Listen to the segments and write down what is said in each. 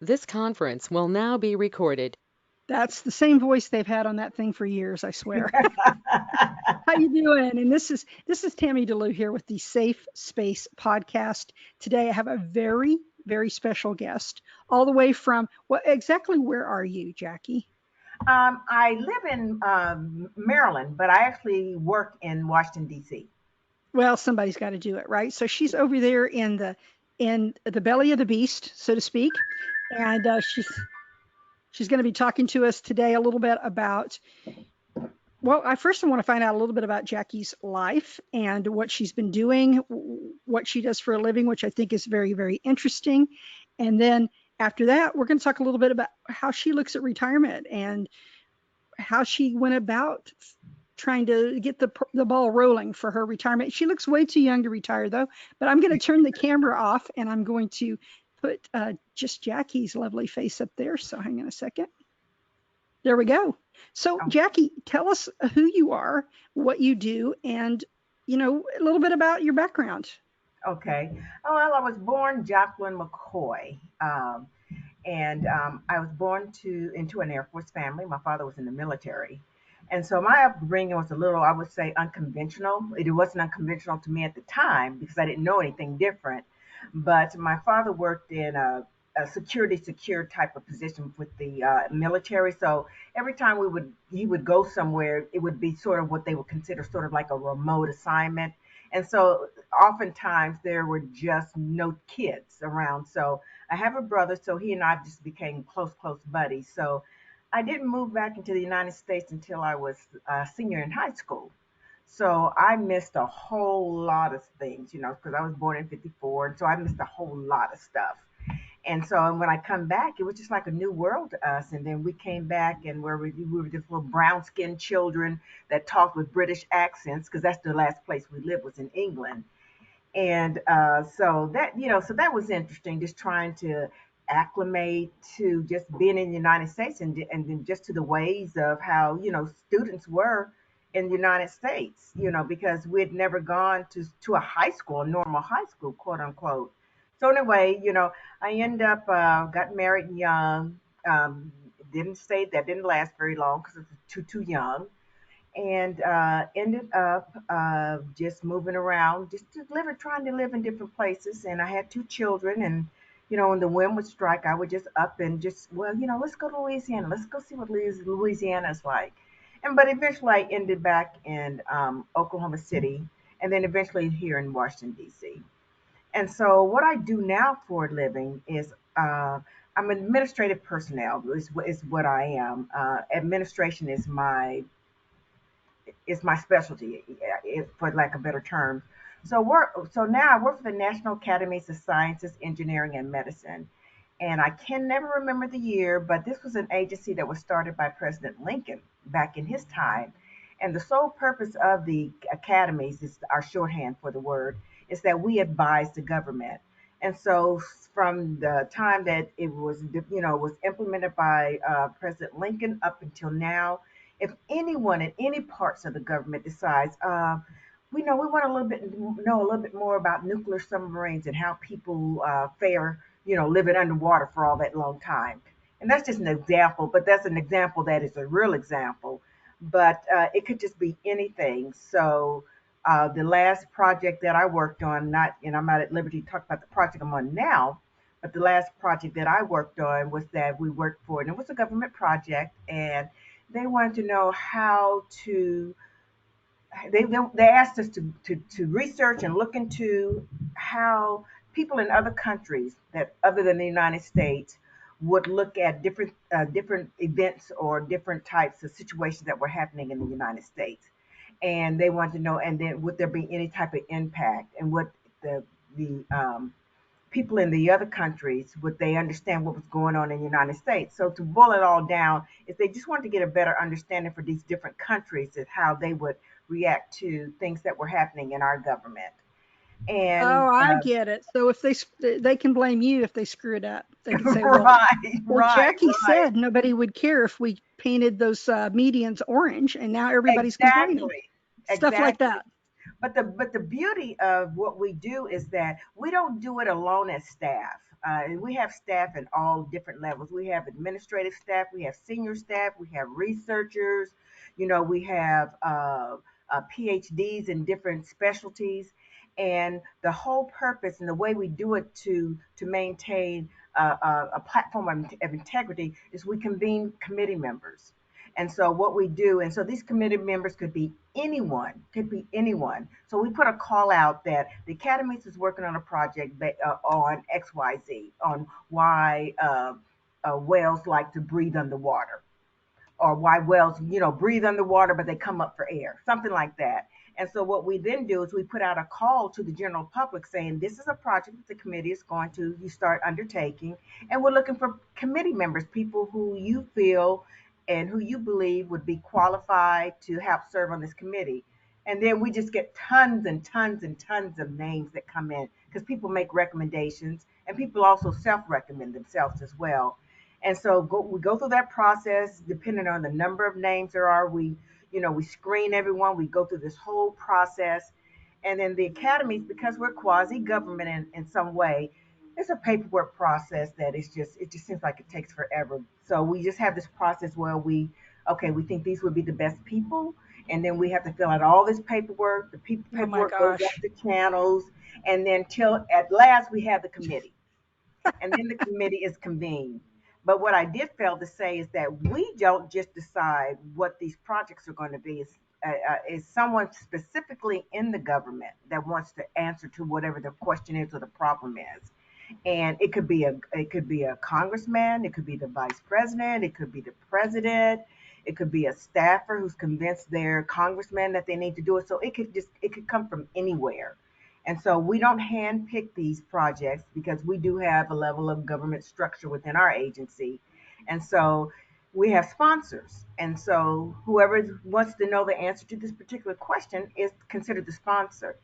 This conference will now be recorded. That's the same voice they've had on that thing for years, I swear. How you doing? And this is Tammy DeLu here with the Safe Space podcast. Today I have a very special guest, all the way from what exactly? Where are you, Jackie? I live in Maryland, but I actually work in Washington, D.C. Well, somebody's got to do it, right? So she's over there in the belly of the beast, so to speak, and she's going to be talking to us today a little bit about. Well, I want to find out a little bit about Jackie's life and what she's been doing, what she does for a living, which I think is very interesting. And then after that, we're going to talk a little bit about how she looks at retirement and how she went about trying to get the ball rolling for her retirement. She looks way too young to retire, though. But I'm going to turn the camera off and I'm going to put just Jackie's lovely face up there. So hang on a second. There we go. So, Oh, Jackie, tell us who you are, what you do, and a little bit about your background. okay. Oh, well, I was born Jacqueline McCoy, and I was born into an Air Force family. My father was in the military, and so my upbringing was a little, I would say, unconventional. It wasn't unconventional to me at the time because I didn't know anything different. But my father worked in a security secure type of position with the military. So every time he would go somewhere, it would be sort of what they would consider sort of like a remote assignment. And so oftentimes there were just no kids around. So I have a brother, so he and I just became close buddies. So I didn't move back into the United States until I was a senior in high school. So I missed a whole lot of things, because I was born in 54. And so I missed a whole lot of stuff. And so when I come back, it was just like a new world to us. And then we came back and we were just little brown skinned children that talked with British accents because that's the last place we lived was in England. And so so that was interesting, just trying to acclimate to just being in the United States and then just to the ways of how, students were in the United States, because we'd never gone to a high school, a normal high school, quote unquote. So anyway, I ended up got married young. Didn't stay that didn't last very long because it was too young, and ended up just moving around, trying to live in different places. And I had two children, and when the wind would strike, I would just up and just, well, let's go to Louisiana. Let's go see what Louisiana is like. And but eventually, I ended back in Oklahoma City, and then eventually here in Washington D.C. And so, what I do now for a living is I'm administrative personnel is what I am. Administration is my specialty, for lack of a better term. So now I work for the National Academies of Sciences, Engineering, and Medicine. And I can never remember the year, but this was an agency that was started by President Lincoln back in his time. And the sole purpose of the academies is our shorthand for the word is that we advise the government. And so from the time that it was implemented by President Lincoln up until now, if anyone in any parts of the government decides, we want know a little bit more about nuclear submarines and how people fare, living underwater for all that long time. And that's just an example, but that's an example that is a real example. But it could just be anything. So the last project that I worked on, I'm not at liberty to talk about the project I'm on now, but the last project that I worked on was that we worked for, and it was a government project, and they wanted to know how to they asked us to research and look into how people in other countries that other than the United States would look at different events or different types of situations that were happening in the United States, and they wanted to know, and then would there be any type of impact, and what the people in the other countries would they understand what was going on in the United States. So to boil it all down, is they just wanted to get a better understanding for these different countries of how they would react to things that were happening in our government. And Oh, I get it. So if they can blame you if they screw it up. They can say, right, well, right, Jackie right, said nobody would care if we painted those medians orange, and now everybody's complaining. exactly, Stuff like exactly. that. But the beauty of what we do is that we don't do it alone as staff. And we have staff at all different levels. We have administrative staff, we have senior staff, we have researchers, we have PhDs in different specialties. And the whole purpose and the way we do it to maintain a platform of integrity is we convene committee members. And so what we do, and so these committee members could be anyone. So we put a call out that the Academies is working on a project on XYZ, on why whales like to breathe underwater, or why whales, breathe underwater, but they come up for air, something like that. And so what we then do is we put out a call to the general public saying, this is a project that the committee is going to you start undertaking, and we're looking for committee members, people who you feel and who you believe would be qualified to help serve on this committee. And then we just get tons and tons and tons of names that come in because people make recommendations and people also self-recommend themselves as well. And so we go through that process. Depending on the number of names there are, we screen everyone. We go through this whole process. And then the academies, because we're quasi-government in some way, it's a paperwork process that it just seems like it takes forever. So we just have this process where we think these would be the best people. And then we have to fill out all this paperwork. The Oh my paperwork goes up gosh. the channels. And then till at last we have the committee, and then the committee is convened. But what I did fail to say is that we don't just decide what these projects are going to be. Is someone specifically in the government that wants to answer to whatever the question is or the problem is. And it could be a congressman, it could be the vice president, it could be the president, it could be a staffer who's convinced their congressman that they need to do it. So it could come from anywhere. And so we don't handpick these projects because we do have a level of government structure within our agency. And so we have sponsors. And so whoever wants to know the answer to this particular question is considered the sponsor.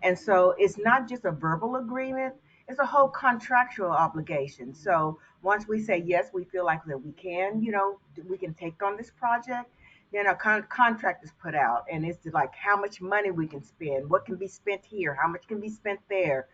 And so it's not just a verbal agreement, it's a whole contractual obligation. So once we say yes, we feel like that we can take on this project, then a contract is put out, and it's like how much money we can spend, what can be spent here, how much can be spent there,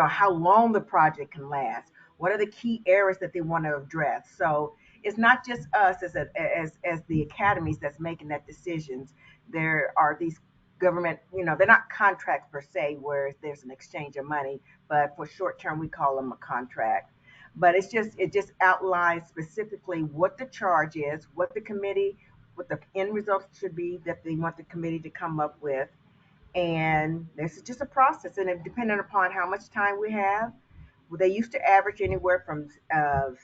how long the project can last, what are the key areas that they want to address. So it's not just us as the academies that's making that decisions. There are these government, they're not contracts per se where there's an exchange of money, but for short term we call them a contract. But it just outlines specifically what the charge is, what the end result should be that they want the committee to come up with. And this is just a process, and it depending upon how much time we have. Well, they used to average anywhere from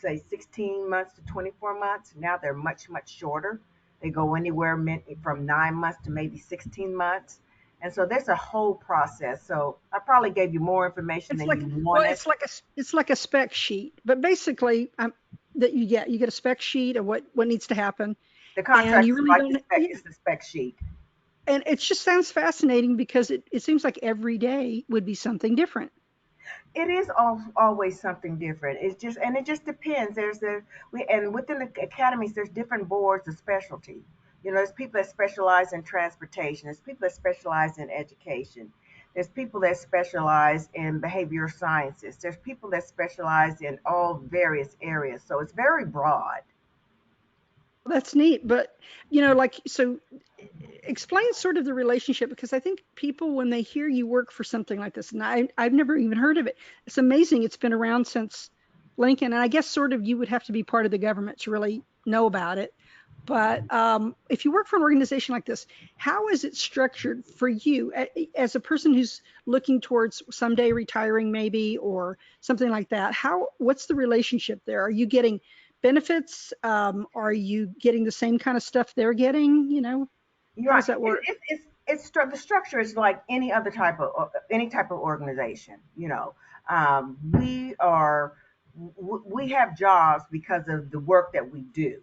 say 16 months to 24 months. Now they're much much shorter. They go anywhere from 9 months to maybe 16 months. And so there's a whole process. So I probably gave you more information It's than like, you well, wanted. it's like a spec sheet, but basically, that you get a spec sheet of what needs to happen, The and contract you is really like the don't. spec, it's the spec sheet. And it just sounds fascinating because it seems like every day would be something different. It is always something different. And it just depends. And within the academies, there's different boards of specialty. There's people that specialize in transportation. There's people that specialize in education. There's people that specialize in behavioral sciences. There's people that specialize in all various areas. So it's very broad. That's neat, but like so, explain sort of the relationship because I think people when they hear you work for something like this, and I've never even heard of it. It's amazing. It's been around since Lincoln, and I guess sort of you would have to be part of the government to really know about it. But if you work for an organization like this, how is it structured for you as a person who's looking towards someday retiring, maybe, or something like that? What's the relationship there? Are you getting benefits? Are you getting the same kind of stuff they're getting? You're How right. does that work? The structure is like any type of organization. We have jobs because of the work that we do,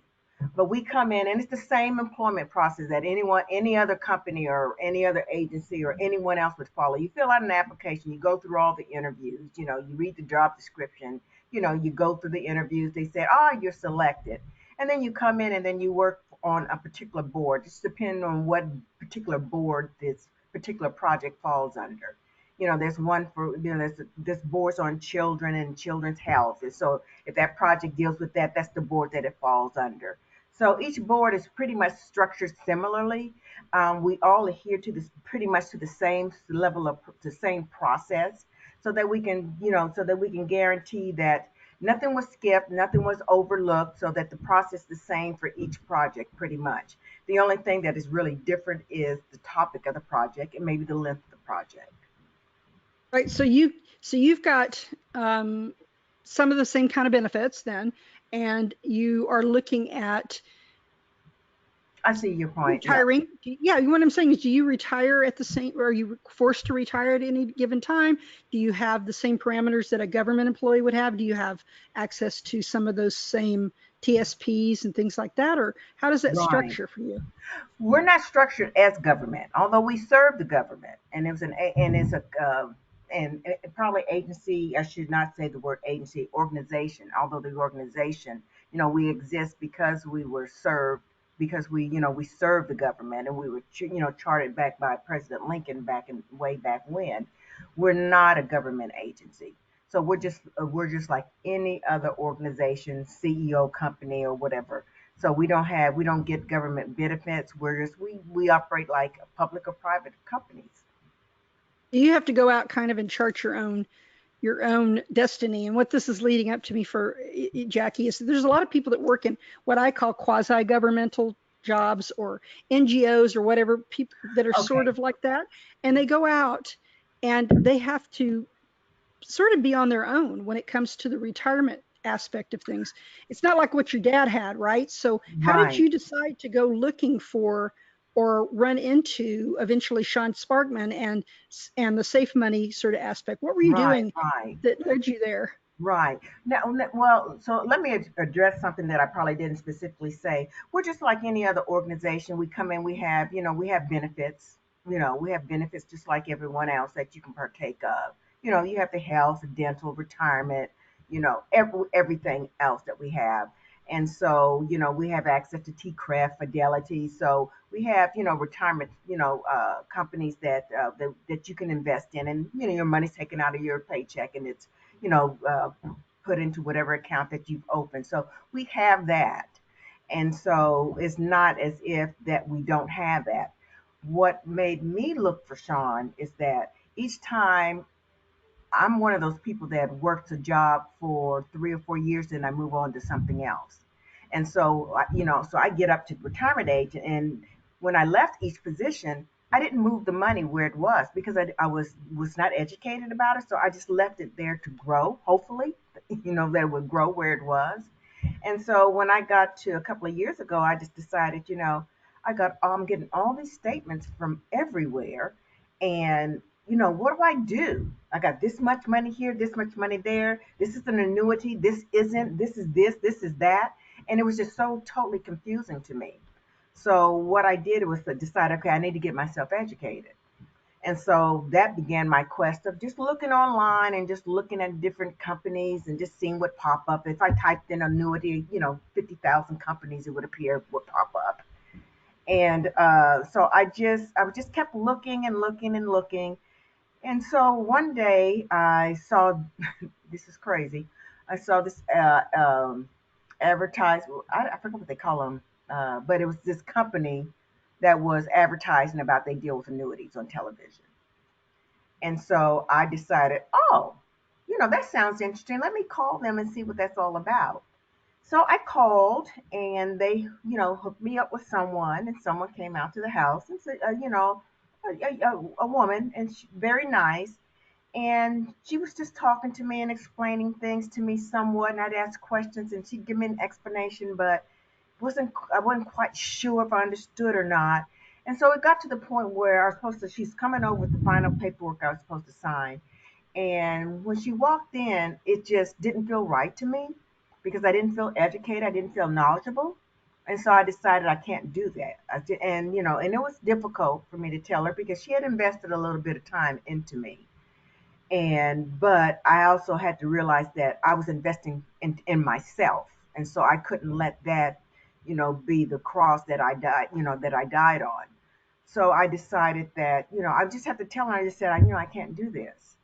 but we come in and it's the same employment process that any other company or any other agency or anyone else would follow. You fill out an application, you go through all the interviews, you read the job description, you go through the interviews, they say, oh, you're selected. And then you come in and then you work on a particular board. Just depending on what particular board this particular project falls under. there's one for, there's this board's on children and children's health. And so if that project deals with that, that's the board that it falls under. So each board is pretty much structured similarly. We all adhere to this pretty much to the same level of the same process, so that we can, so that we can guarantee that nothing was skipped, nothing was overlooked, so that the process is the same for each project pretty much. The only thing that is really different is the topic of the project and maybe the length of the project. Right. So you've got some of the same kind of benefits then, and you are looking at I see your point. Yeah. retiring. Yeah, what I'm saying is, do you retire at the same, or are you forced to retire at any given time? Do you have the same parameters that a government employee would have? Do you have access to some of those same TSPs and things like that? Or how does that Right. structure for you? We're not structured as government, although we serve the government, and it's a and it, probably agency. I should not say the word agency, organization. Although the organization, we exist because we were served, because we served the government, and we were chartered back by President Lincoln back in way back when. We're not a government agency. So we're just like any other organization, CEO, company, or whatever. So we don't get government benefits. We operate like public or private companies. You have to go out kind of and chart your own destiny. And what this is leading up to me for Jackie is there's a lot of people that work in what I call quasi governmental jobs or NGOs or whatever, people that are sort Okay. of like that. And they go out and they have to sort of be on their own when it comes to the retirement aspect of things. It's not like what your dad had, right? So, how did Right. you decide to go looking for or run into eventually Sean Sparkman and the safe money sort of aspect? What were you Right. doing Right. that led you there? Right. Now, well, so let me address something that I probably didn't specifically say. We're just like any other organization. We come in, we have benefits. We have benefits just like everyone else that you can partake of. You have the health, dental, retirement, everything else that we have. And so, we have access to T-Craft, Fidelity. So we have, retirement, companies that you can invest in, and your money's taken out of your paycheck, and it's you know, uh, put into whatever account that you've opened. So we have that. And so it's not as if that we don't have that. What made me look for Sean is that each time I'm one of those people that works a job for 3 or 4 years and I move on to something else. And so, so I get up to retirement age. And when I left each position, I didn't move the money where it was because I was not educated about it. So I just left it there to grow, hopefully, that it would grow where it was. And so when I got to a couple of years ago, I just decided, I'm getting all these statements from everywhere, and what do I do? I got this much money here, this much money there. This is an annuity. This isn't. This is this. This is that. And it was just so totally confusing to me. So what I did was to decide, okay, I need to get myself educated. And so that began my quest of just looking online and just looking at different companies and just seeing what pop up. If I typed in annuity, 50,000 companies, it would pop up. And so I just kept looking and looking and looking. And so one day I saw, this is crazy. I saw this advertise. I forget what they call them, but it was this company that was advertising about they deal with annuities on television. And so I decided, oh, that sounds interesting. Let me call them and see what that's all about. So I called and they, hooked me up with someone, and someone came out to the house and said, a woman, and very nice. And she was just talking to me and explaining things to me somewhat. And I'd ask questions and she'd give me an explanation, but I wasn't quite sure if I understood or not. And so it got to the point where she's coming over with the final paperwork I was supposed to sign. And when she walked in, it just didn't feel right to me because I didn't feel educated. I didn't feel knowledgeable. And so I decided I can't do that. And it was difficult for me to tell her because she had invested a little bit of time into me. But I also had to realize that I was investing in myself. And so I couldn't let that, be the cross that I died on. So I decided that, I just have to tell her. I just said, I can't do this.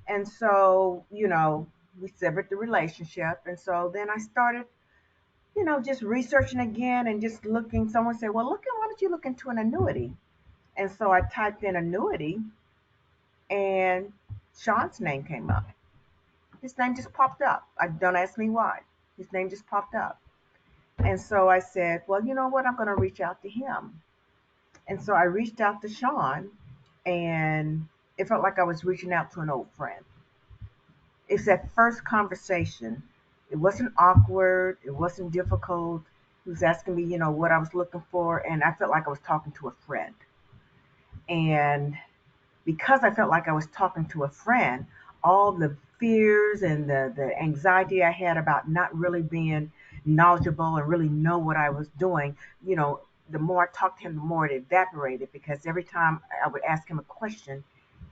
And so, we severed the relationship. And so then I started, just researching again and just looking. Someone said, well, why don't you look into an annuity? And so I typed in annuity, and Sean's name came up. His name just popped up. Don't ask me why. His name just popped up. And so I said, well, you know what? I'm going to reach out to him. And so I reached out to Sean, and it felt like I was reaching out to an old friend. It's that first conversation. It wasn't awkward. It wasn't difficult. He was asking me, what I was looking for, and I felt like I was talking to a friend. And because I felt like I was talking to a friend, all the fears and the anxiety I had about not really being knowledgeable and really know what I was doing, the more I talked to him, the more it evaporated, because every time I would ask him a question,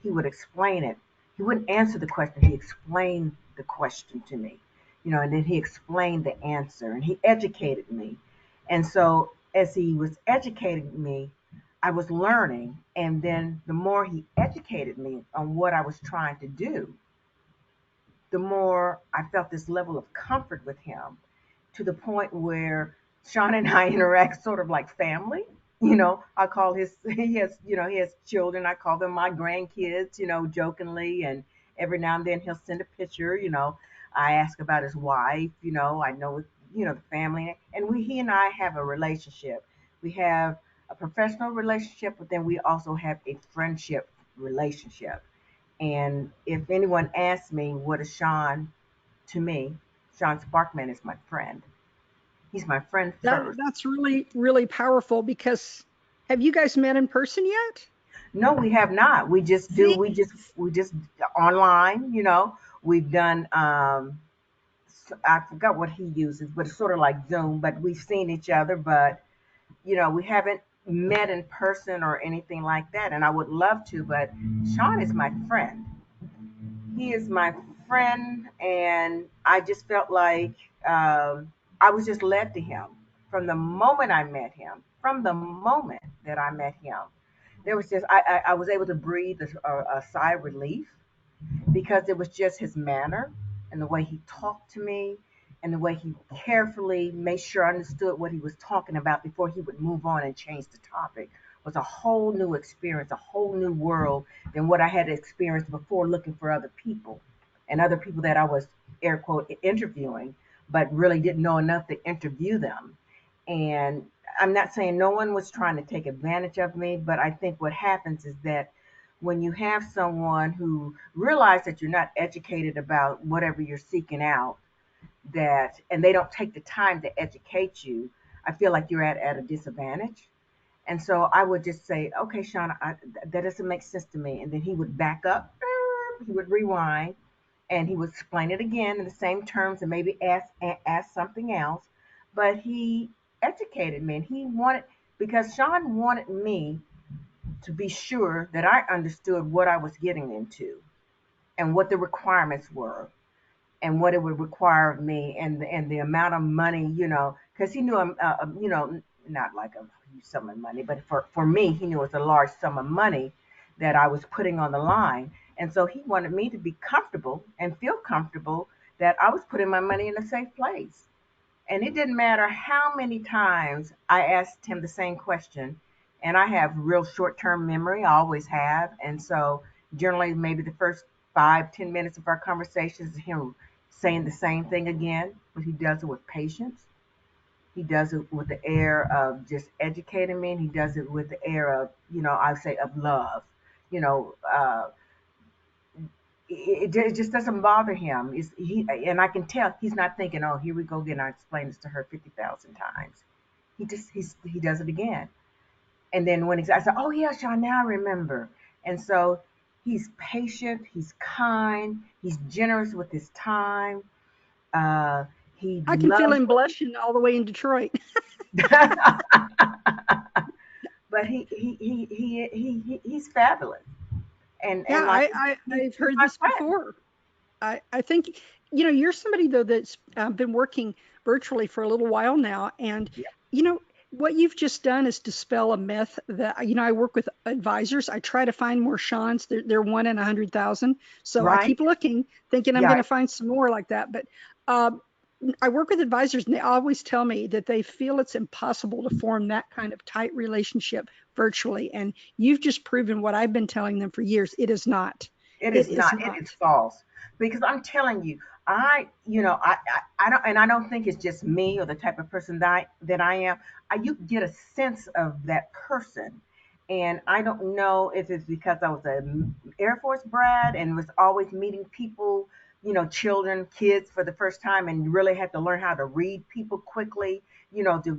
he would explain it. He wouldn't answer the question, he explained the question to me, and then he explained the answer and he educated me. And so as he was educating me, I was learning, and then the more he educated me on what I was trying to do, the more I felt this level of comfort with him, to the point where Sean and I interact sort of like family. I call he has children. I call them my grandkids, jokingly, and every now and then he'll send a picture. I ask about his wife. I know, the family, and he and I have a relationship. We have a professional relationship, but then we also have a friendship relationship. And if anyone asks me what is Sean to me, Sean Sparkman is my friend. He's my friend first. That's really, really powerful because have you guys met in person yet? No, we have not. We just do. See, We just online. We've done. I forgot what he uses, but it's sort of like Zoom. But we've seen each other, but we haven't met in person or anything like that. And I would love to, but Sean is my friend. He is my friend, and I just felt like I was just led to him from the moment I met him. From the moment that I met him, there was just I was able to breathe a sigh of relief, because it was just his manner and the way he talked to me and the way he carefully made sure I understood what he was talking about before he would move on and change the topic. Was a whole new experience, a whole new world than what I had experienced before, looking for other people and other people that I was air quote interviewing, but really didn't know enough to interview them. And I'm not saying no one was trying to take advantage of me, but I think what happens is that when you have someone who realizes that you're not educated about whatever you're seeking out, that and they don't take the time to educate you, I feel like you're at a disadvantage. And so I would just say, okay, Sean, that doesn't make sense to me. And then he would back up, he would rewind, and he would explain it again in the same terms and maybe ask something else. But he educated me, and because Sean wanted me to be sure that I understood what I was getting into and what the requirements were and what it would require of me, and the amount of money, because he knew, not like a huge sum of money, but for me, he knew it was a large sum of money that I was putting on the line. And so he wanted me to be comfortable and feel comfortable that I was putting my money in a safe place. And it didn't matter how many times I asked him the same question. And I have real short term memory, I always have. And so generally, maybe the first 5, 10 minutes of our conversations is him saying the same thing again, but he does it with patience. He does it with the air of just educating me, and he does it with the air of, I say, of love. You know, uh, it just doesn't bother him. And I can tell he's not thinking, "Oh, here we go again. I explained this to her 50,000 times." He does it again, and then I said, "Oh yeah, Sean, now I remember." And so he's patient, he's kind, he's generous with his time. Uh, he I can feel loves, him blushing all the way in Detroit. but he's fabulous, Yeah, and like I've he's heard my this friend. before. I think, you're somebody though that's been working virtually for a little while now, and Yeah. you know what you've just done is dispel a myth that, I work with advisors. I try to find more Seans. They're 1 in 100,000. So I Right? keep looking, thinking I'm Yeah. going to find some more like that. But um, I work with advisors, and they always tell me that they feel it's impossible to form that kind of tight relationship virtually. And you've just proven what I've been telling them for years. It is not. It It is is not. It is not. false. Because I'm telling you, I don't, and I don't think it's just me or the type of person that I am. You get a sense of that person, and I don't know if it's because I was an Air Force brat and was always meeting people, children, kids for the first time, and really had to learn how to read people quickly. To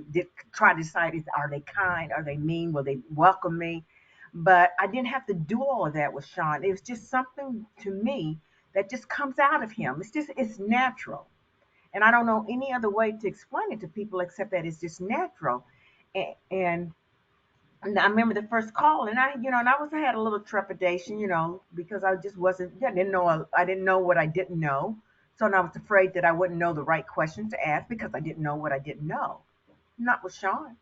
try to decide, are they kind, are they mean, will they welcome me? But I didn't have to do all of that with Sean. It was just something to me that just comes out of him. It's natural. And I don't know any other way to explain it to people except that it's just natural. And I remember the first call, and I had a little trepidation, because I just wasn't, I didn't know what I didn't know. So I was afraid that I wouldn't know the right questions to ask because I didn't know what I didn't know. Not with Sean.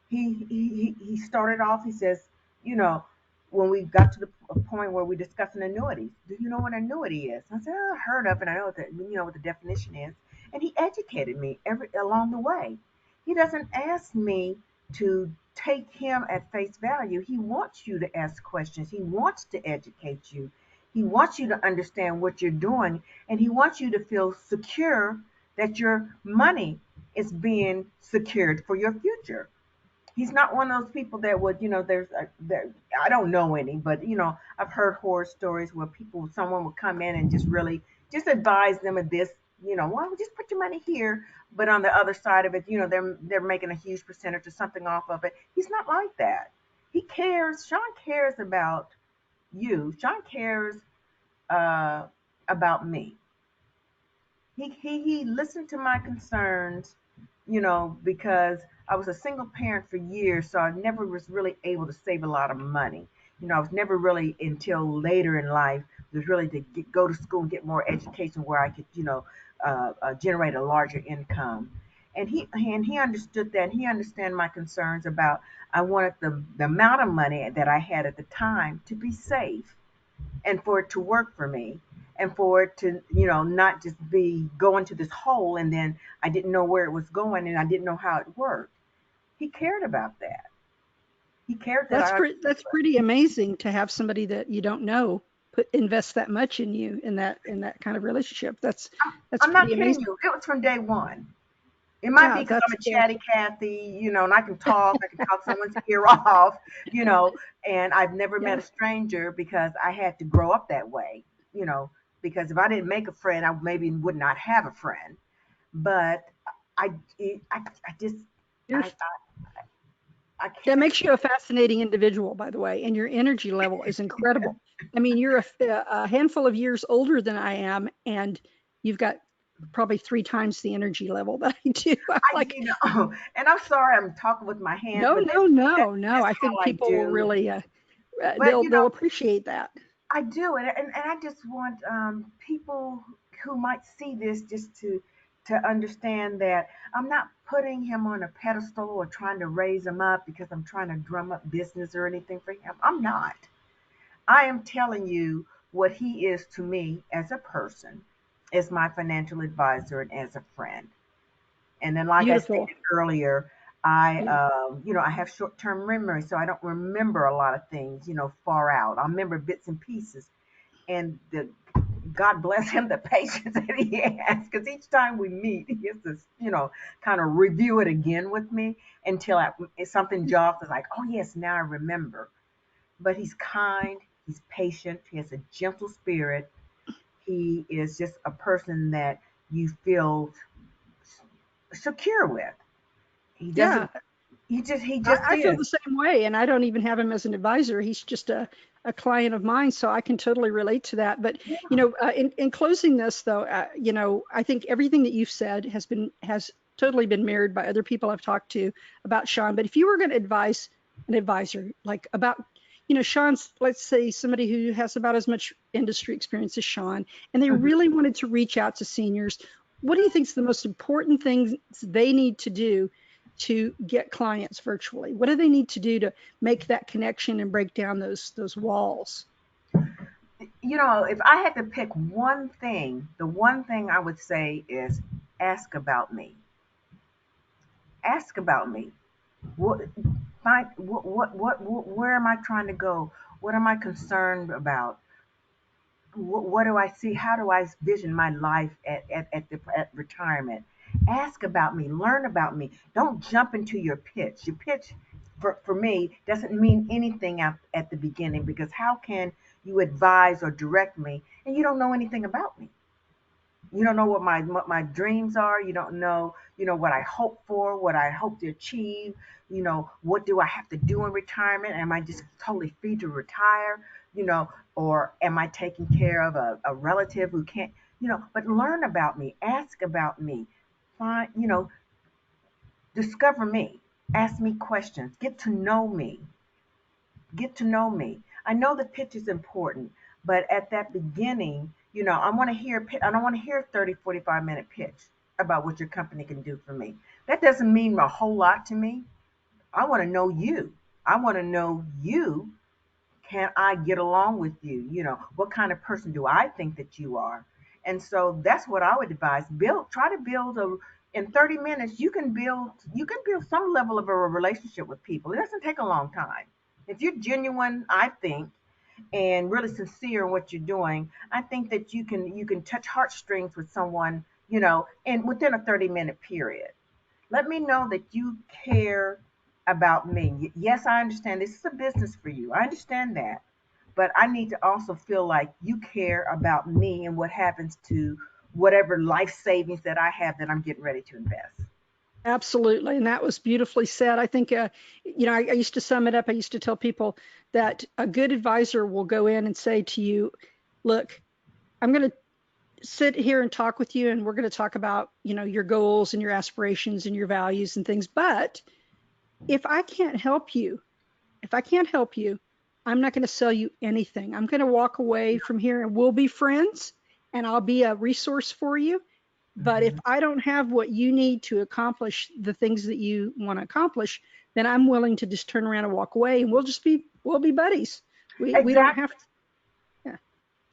He started off. He says, you know, when we got to the point where we discussing annuities, do you know what an annuity is? I said, I heard of it. I know what the definition is, and he educated me every along the way. He doesn't ask me to take him at face value. He wants you to ask questions. He wants to educate you. He wants you to understand what you're doing, and he wants you to feel secure that your money is being secured for your future. He's not one of those people that would, I don't know any, but I've heard horror stories where someone would come in and just really just advise them of this, well, just put your money here, but on the other side of it, they're making a huge percentage or something off of it. He's not like that. He cares. Sean cares about you. Sean cares uh, about me. He listened to my concerns, because I was a single parent for years, so I never was really able to save a lot of money. I was never really until later in life was really to go to school and get more education where I could, generate a larger income. And he understood that. And he understand my concerns about I wanted the amount of money that I had at the time to be safe and for it to work for me and for it to not just be going to this hole and then I didn't know where it was going and I didn't know how it worked. He cared about that. He cared that I That's pretty amazing to have somebody that you don't know invest that much in you in that kind of relationship. That's I'm not pretty kidding amazing. you, it was from day one. It might be Yeah, because I'm a chatty Cathy, and I can talk someone's ear off, you know, and I've never met yeah. a stranger because I had to grow up that way, you know, because if I didn't make a friend, I maybe would not have a friend. But I, I just, You're I That cared. makes you a fascinating individual, by the way, and your energy level is incredible. I mean, you're a handful of years older than I am, and you've got probably 3 times the energy level that I do. I'm like, And I'm sorry I'm talking with my hands, no, but no, that's no, no. just I how think I people will do. really, But they'll appreciate that. I do, and I just want people who might see this just to understand that I'm not putting him on a pedestal or trying to raise him up because I'm trying to drum up business or anything for him. I'm not. I am telling you what he is to me as a person, as my financial advisor, and as a friend. And then, like I Beautiful. stated earlier, Yeah. I have short-term memory, so I don't remember a lot of things, far out. I remember bits and pieces, and the God bless him, the patience that he has, because each time we meet, he has to, kind of review it again with me until something jogs. It's like, oh yes, now I remember. But he's kind, he's patient, he has a gentle spirit. He is just a person that you feel secure with. He Yeah. doesn't. He just I feel is. the same way, and I don't even have him as an advisor. He's just a client of mine, so I can totally relate to that. But Yeah. in closing this, though, I think everything that you've said has totally been mirrored by other people I've talked to about Sean. But if you were going to advise an advisor, like about Sean's, let's say somebody who has about as much industry experience as Sean, and they Mhm. really wanted to reach out to seniors, what do you think is the most important things they need to do to get clients virtually? What do they need to do to make that connection and break down those walls? If I had to pick one thing, the one thing I would say is ask about me. Ask about me. What, where am I trying to go? What am I concerned about? What do I see? How do I vision my life at retirement? Ask about me, learn about me. Don't jump into your pitch. Your pitch, for me, doesn't mean anything at the beginning, because how can you advise or direct me and you don't know anything about me? You don't know what my dreams are. You don't know, what I hope for, what I hope to achieve. What do I have to do in retirement? Am I just totally free to retire? Or am I taking care of a relative who can't, but learn about me, ask about me, find, discover me, ask me questions, get to know me. I know the pitch is important, but at that beginning, I don't want to hear a 30, 45-minute pitch about what your company can do for me. That doesn't mean a whole lot to me. I want to know you. I want to know you. Can I get along with you? What kind of person do I think that you are? And so that's what I would advise. Try to build in 30 minutes, you can build some level of a relationship with people. It doesn't take a long time. If you're genuine, I think, and really sincere in what you're doing, I think that you can touch heartstrings with someone, and within a 30-minute period. Let me know that you care about me. Yes, I understand this is a business for you. I understand that. But I need to also feel like you care about me and what happens to whatever life savings that I have that I'm getting ready to invest. Absolutely. And that was beautifully said. I think, I used to sum it up. I used to tell people that a good advisor will go in and say to you, look, I'm going to sit here and talk with you, and we're going to talk about, your goals and your aspirations and your values and things. But if I can't help you, if I can't help you, I'm not going to sell you anything. I'm going to walk away from here and we'll be friends and I'll be a resource for you. But if Hmm. I don't have what you need to accomplish the things that you want to accomplish, then I'm willing to just turn around and walk away, and we'll be buddies. We don't have Exactly. to. Yeah,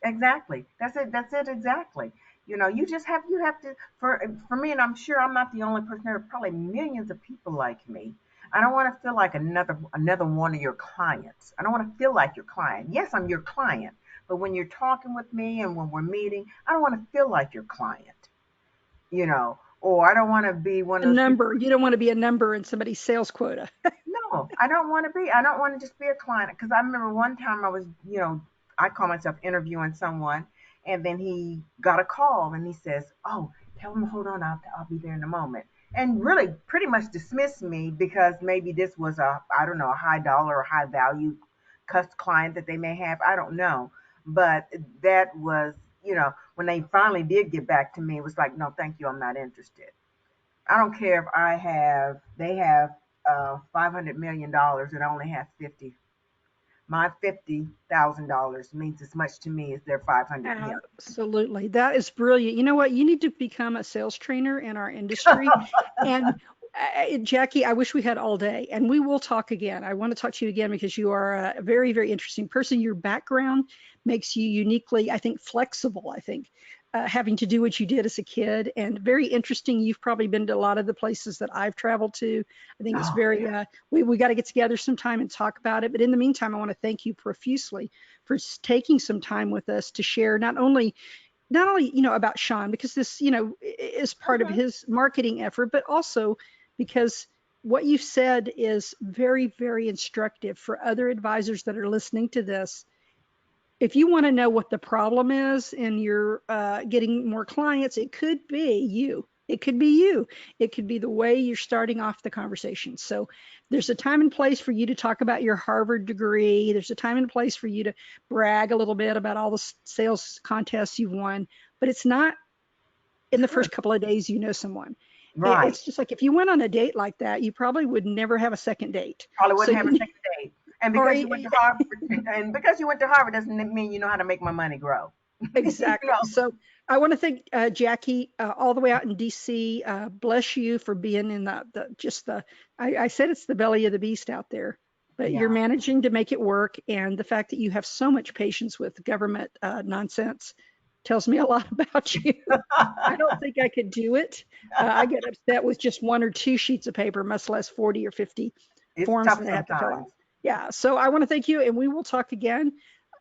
Exactly. That's it. That's it. Exactly. You have to, for me, and I'm sure I'm not the only person. There are probably millions of people like me. I don't want to feel like another one of your clients. I don't want to feel like your client. Yes, I'm your client, but when you're talking with me and when we're meeting, I don't want to feel like your client. Or I don't want to be one a of those people. number. You don't want to be a number in somebody's sales quota. No, I don't want to be. I don't want to just be a client, because I remember one time I call myself interviewing someone, and then he got a call and he says, "Oh, tell him to hold on. I'll be there in a moment." And really, pretty much dismissed me because maybe this was I don't know, a high dollar or high value client that they may have. I don't know, but that was, when they finally did get back to me, it was like, "No, thank you. I'm not interested." I don't care if they have $500 million and I only have 50. My $50,000 means as much to me as their 500 million. Absolutely. That is brilliant. You know what? You need to become a sales trainer in our industry. And Jackie, I wish we had all day, and we will talk again. I want to talk to you again because you are a very, very interesting person. Your background makes you uniquely, I think, flexible. I think having to do what you did as a kid, and very interesting. You've probably been to a lot of the places that I've traveled to. I think it's Oh, very, yeah. we got to get together sometime and talk about it. But in the meantime, I want to thank you profusely for taking some time with us to share not only about Sean, because this is part of Mhm. his marketing effort, but also because what you've said is very, very instructive for other advisors that are listening to this. If you want to know what the problem is and you're getting more clients, it could be you. It could be you. It could be the way you're starting off the conversation. So there's a time and place for you to talk about your Harvard degree. There's a time and place for you to brag a little bit about all the sales contests you've won. But it's not in the True. first couple of days you know someone. Right. It's just like if you went on a date like that, you probably would never have a second date. Probably So wouldn't have a you second date. And or because you went to Harvard, and because you went to Harvard doesn't mean you know how to make my money grow. Exactly. So I want to thank Jackie all the way out in DC. Bless you for being in I said it's the belly of the beast out there, but you're Yeah. managing to make it work. And the fact that you have so much patience with government nonsense tells me a lot about you. I don't think I could do it. I get upset with just one or two sheets of paper, much less 40 or 50 It's forms tough that I have to fill sometimes. out. Yeah. So I want to thank you, and we will talk again.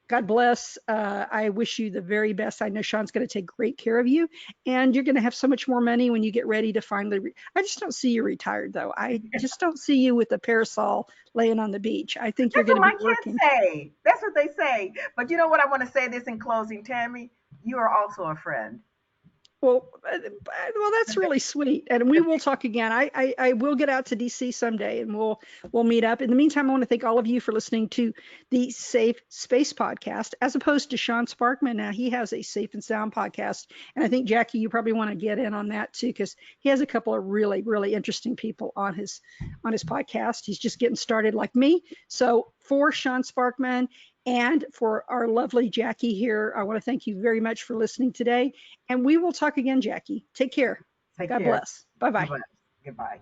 God bless. I wish you the very best. I know Sean's going to take great care of you, and you're going to have so much more money when you get ready to finally. I just don't see you retired, though. I just don't see you with a parasol laying on the beach. I think you're That's going what to my be kids working. say. That's what they say. But you know what? I want to say this in closing, Tammy. You are also a friend. Well, that's really sweet, and we will talk again. I will get out to DC someday, and we'll meet up. In the meantime, I want to thank all of you for listening to the Safe Space podcast, as opposed to Sean Sparkman. Now he has a Safe and Sound podcast, and I think Jackie, you probably want to get in on that too, because he has a couple of really really interesting people on his podcast. He's just getting started like me. So for Sean Sparkman and for our lovely Jackie here, I want to thank you very much for listening today. And we will talk again, Jackie. Take care. Take God care. bless. Bye bye. Goodbye. Goodbye.